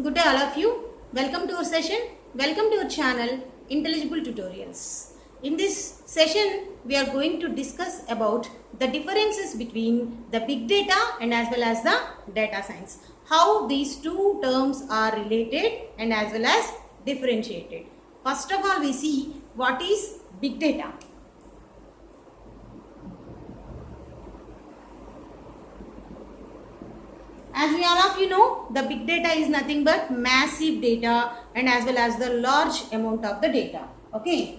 Good day all of you. Welcome to our session. Welcome to our channel Intelligible Tutorials. In this session we are going to discuss about the differences between the big data and as well as the data science. How these two terms are related and as well as differentiated. First of all, we see what is big data. As we all of you know, the big data is nothing but massive data and as well as the large amount of the data. Okay.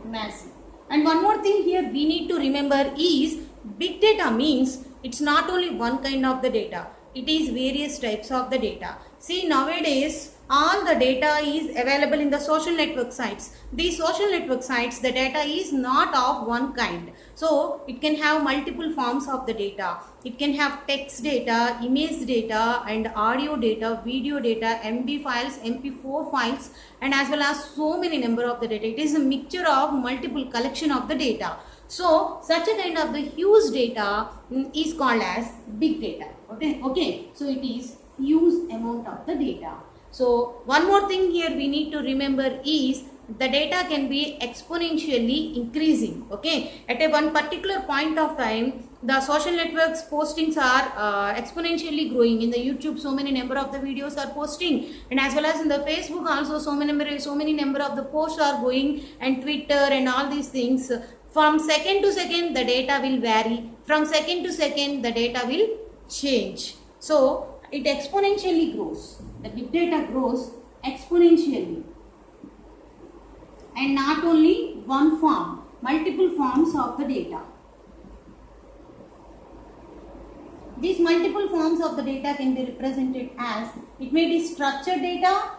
Massive. And one more thing here we need to remember is big data means it's not only one kind of the data. It is various types of the data. See, nowadays all the data is available in the social network sites. These social network sites, the data is not of one kind. So it can have multiple forms of the data. It can have text data, image data and audio data, video data, MB files, MP4 files and as well as so many number of the data. It is a mixture of multiple collection of the data. So such a kind of the huge data is called as big data. Okay. So it is huge amount of the data. So one more thing here we need to remember is the data can be exponentially increasing. Okay, at a one particular point of time, the social networks postings are exponentially growing. In the YouTube, so many number of the videos are posting, and as well as in the Facebook also so many number of the posts are going, and Twitter and all these things. From second to second, the data will vary. From second to second, the data will change. So it exponentially grows. The big data grows exponentially. And not only one form, multiple forms of the data. These multiple forms of the data can be represented as, it may be structured data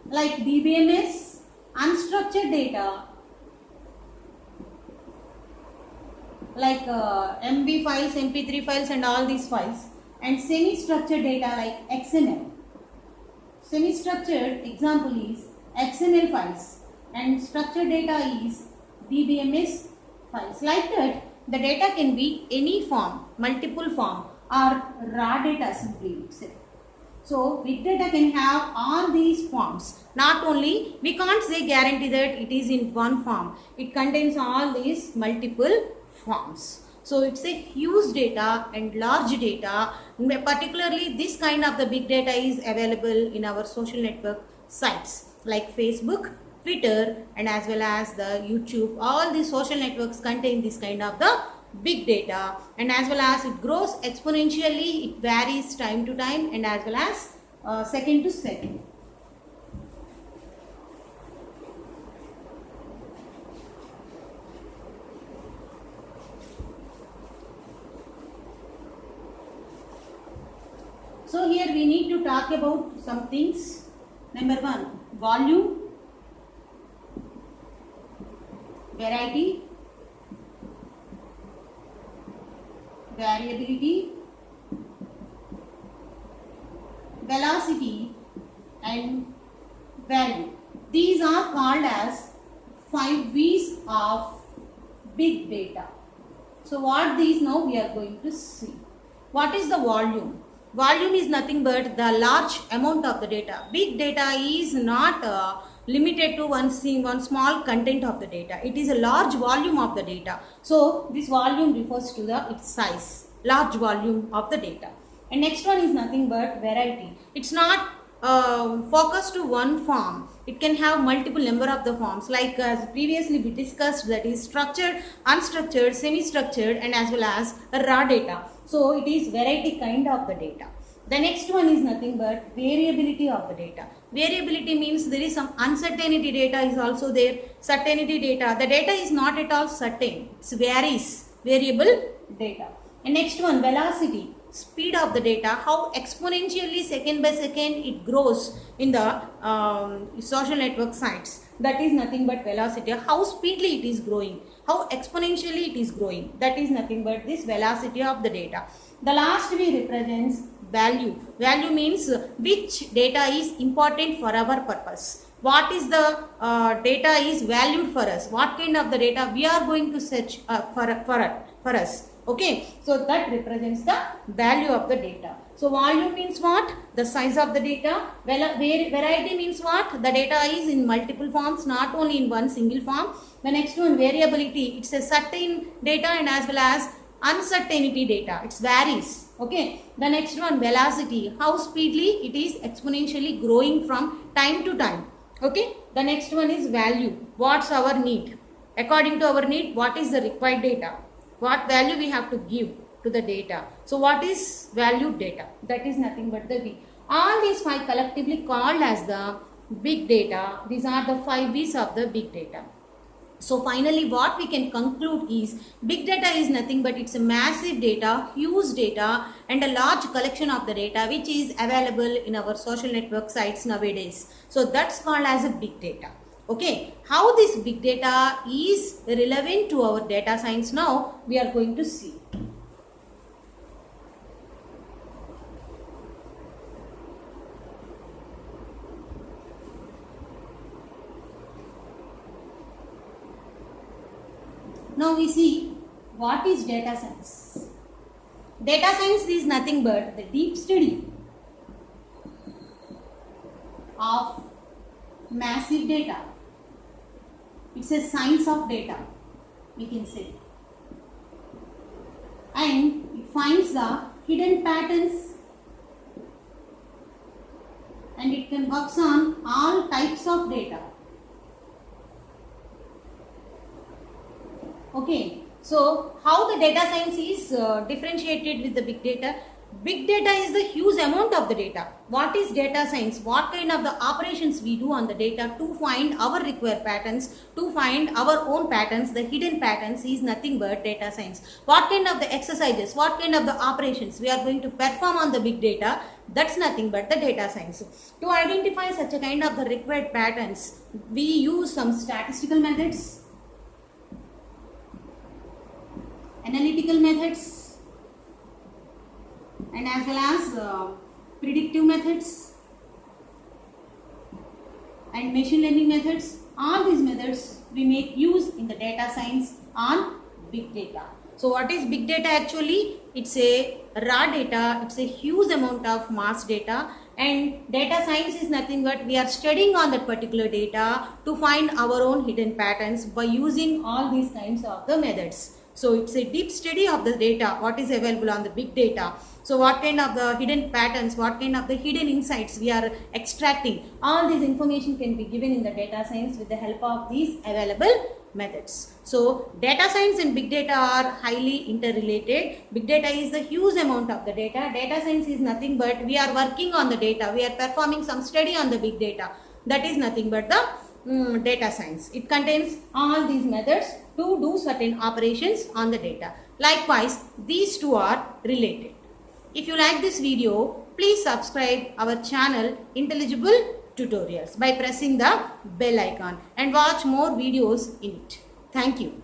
like DBMS, unstructured data like MB files, MP3 files and all these files, and semi-structured data like XML. Semi-structured example is XML files and structured data is DBMS files. Like that, the data can be any form, multiple form or raw data simply say. So big data can have all these forms. Not only, we can't say guarantee that it is in one form. It contains all these multiple forms. So it's a huge data and large data. Particularly this kind of the big data is available in our social network sites like Facebook, Twitter and as well as the YouTube. All these social networks contain this kind of the big data, and as well as it grows exponentially, it varies time to time and as well as second to second. So here we need to talk about some things. Number one, volume, variety, variability, velocity and value. These are called as 5 V's of big data. So what these now we are going to see. What is the volume? Volume is nothing but the large amount of the data. Big data is not limited to one small content of the data. It is a large volume of the data. So this volume refers to its size, large volume of the data. And next one is nothing but variety. It's not focused to one form. It can have multiple number of the forms, like as previously we discussed, that is structured, unstructured, semi-structured and as well as raw data. So it is variety kind of the data. The next one is nothing but variability of the data. Variability means there is some uncertainty data is also there. Certainty data. The data is not at all certain. It varies. Variable data. And next one, velocity. Speed of the data. How exponentially second by second it grows in the social network sites. That is nothing but velocity. How speedily it is growing. How exponentially it is growing. That is nothing but this velocity of the data. The last V represents value. Value means which data is important for our purpose. What is the data is valued for us. What kind of the data we are going to search for us. Okay, so that represents the value of the data. So volume means what? The size of the data. Variety means what? The data is in multiple forms, not only in one single form. The next one, variability. It's a certain data and as well as uncertainty data. It varies. Okay. The next one, velocity. How speedily it is exponentially growing from time to time. Okay. The next one is value. What's our need? According to our need, what is the required data? What value we have to give to the data? So what is valued data? That is nothing but the V. All these 5 collectively called as the big data. These are the 5 V's of the big data. So finally what we can conclude is big data is nothing but it's a massive data, huge data and a large collection of the data which is available in our social network sites nowadays. So that's called as a big data. Okay, how this big data is relevant to our data science now we are going to see. Now we see what is data science. Data science is nothing but the deep study of massive data. It's a science of data, we can say. And it finds the hidden patterns and it can work on all types of data. Okay, so how the data science is differentiated with the big data? Big data is the huge amount of the data. What is data science? What kind of the operations we do on the data to find our required patterns, to find our own patterns, the hidden patterns is nothing but data science. What kind of the exercises, what kind of the operations we are going to perform on the big data, that's nothing but the data science. To identify such a kind of the required patterns, we use some statistical methods, analytical methods, and as well as predictive methods and machine learning methods. All these methods we make use in the data science on big data. So what is big data actually? It's a raw data, it's a huge amount of mass data, and data science is nothing but we are studying on that particular data to find our own hidden patterns by using all these kinds of the methods. So it's a deep study of the data, what is available on the big data. So what kind of the hidden patterns, what kind of the hidden insights we are extracting, all this information can be given in the data science with the help of these available methods. So data science and big data are highly interrelated. Big data is the huge amount of the data. Data science is nothing but we are working on the data. We are performing some study on the big data. That is nothing but the data science. It contains all these methods to do certain operations on the data. Likewise, these two are related. If you like this video, please subscribe our channel Intelligible Tutorials by pressing the bell icon and watch more videos in it. Thank you.